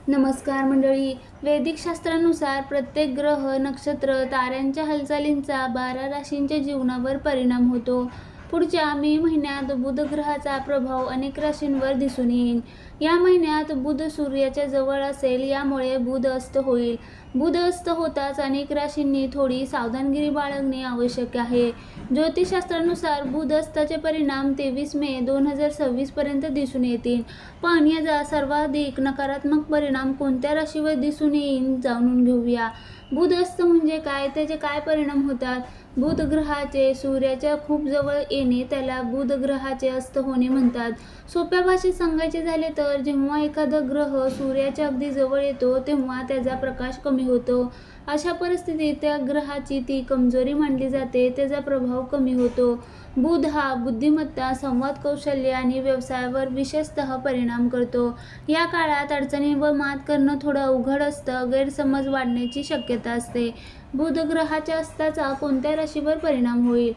नमस्कार मंडळी. वैदिक शास्त्रानुसार प्रत्येक ग्रह, नक्षत्र, ताऱ्यांच्या हालचालींचा 12 राशींच्या जीवनावर परिणाम होतो. पुढच्या मे महिन्यात बुध ग्रहाचा प्रभाव अनेक राशींवर दिसून येईल. या महिन्यात बुध सूर्याच्या जवळ असेल, यामुळे बुध अस्त होईल. बुध अस्त होताच अनेक राशींनी थोडी सावधानगिरी बाळगणे आवश्यक आहे. ज्योतिषशास्त्रानुसार बुध अस्ताचे परिणाम 23 मे 2026 पर्यंत दिसून येतील. पण याचा सर्वाधिक नकारात्मक परिणाम कोणत्या राशीवर दिसून येईल जाणून घेऊया. बुध अस्त म्हणजे काय, त्याचे काय परिणाम होतात? बुध ग्रहाचे सूर्याच्या खूप जवळ येणे त्याला बुध ग्रहाचे अस्त होणे म्हणतात. सोप्या भाषेत सांगायचे झाले तर जेव्हा एखादा ग्रह सूर्याच्या अगदी जवळ येतो तेव्हा त्याचा प्रकाश कमी होतो. अशा परिस्थितीत त्या ग्रहाची ती कमजोरी मानली जाते, त्याचा प्रभाव कमी होतो. बुध हा बुद्धिमत्ता, संवाद कौशल्य आणि व्यवसायावर विशेषतः परिणाम करतो. या काळात अडचणींवर मात करणं थोडं अवघड असतं, गैरसमज वाढण्याची शक्यता असते. बुध ग्रहाच्या अस्ताचा कोणत्या राशीवर परिणाम होईल?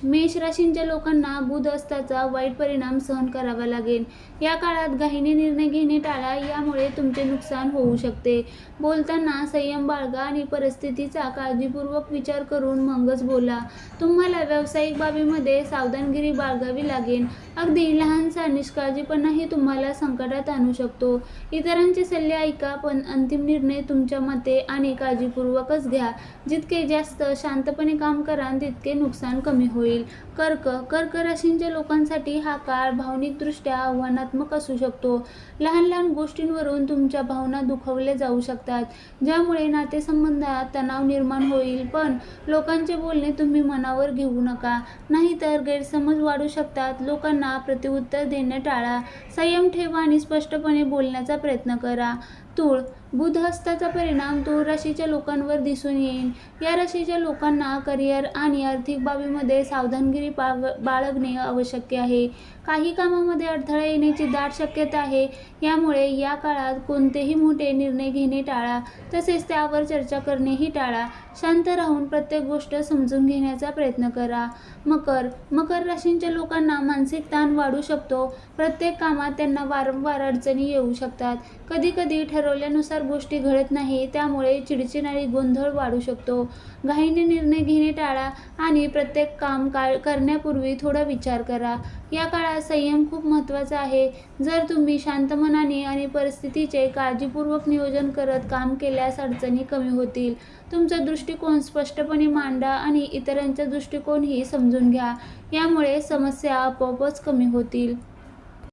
मेष राशींच्या लोकांना बुध अस्ताचा वाईट परिणाम सहन करावा लागेल. या काळात घाईने निर्णय घेणे टाळा, यामुळे तुमचे नुकसान होऊ शकते. बोलताना संयम बाळगा आणि परिस्थितीचा काळजीपूर्वक विचार करून मगच बोला. तुम्हाला व्यावसायिक बाबीमध्ये सावधानगिरी बाळगावी लागेल. अगदी लहानसा निष्काळजीपणाही तुम्हाला संकटात आणू शकतो. इतरांचे सल्ले ऐका, पण अंतिम निर्णय तुमच्या मते आणि काळजीपूर्वकच घ्या. जितके जास्त शांतपणे काम कराल तितके नुकसान कमी होईल. कर्क राशींच्या लोकांसाठी हा काळ भावनिकदृष्ट्या आव्हानात्मक असू शकतो. लहान लहान गोष्टींवरून तुमच्या भावना दुखावल्या जाऊ शकतात, ज्यामुळे नातेसंबंधात तणाव निर्माण होईल. पण लोकांचे बोलणे तुम्ही मनावर घेऊ नका, नाहीतर गैरसमज वाढू शकतात. लोकांना प्रत्युत्तर देणे टाळा. संयम ठेवा आणि स्पष्टपणे बोलण्याचा प्रयत्न करा. तूळ बुध हस्ताचा परिणाम तूळ राशीच्या लोकांवर दिसून येईल. या राशीच्या लोकांना करिअर आणि आर्थिक बाबीमध्ये सावधानगिरी बाळगणे आवश्यक आहे. काही कामामध्ये अडथळा येण्याची दाट शक्यता आहे. यामुळे या काळात कोणतेही मोठे निर्णय घेणे टाळा, तसेच त्यावर चर्चा करणेही टाळा. शांत राहून प्रत्येक गोष्ट समजून घेण्याचा प्रयत्न करा. मकर राशींच्या लोकांना मानसिक ताण वाढू शकतो. प्रत्येक कामात त्यांना वारंवार अडचणी येऊ शकतात. कधी ठरवल्यानुसार गोष्टी घडत नाही, त्यामुळे चिडचिड आणि गोंधळ वाढू शकतो. घाईने निर्णय घेणे टाळा आणि प्रत्येक काम करण्यापूर्वी थोडा विचार करा. या काळात संयम खूप महत्त्वाचा आहे. जर तुम्ही शांत मनाने आणि परिस्थितीचे काळजीपूर्वक नियोजन करत काम केल्यास अडचणी कमी होतील. तुमचा दृष्टिकोन स्पष्टपणे मांडा आणि इतरांचा दृष्टिकोनही समजून घ्या. यामुळे समस्या आपोआपच कमी होतील.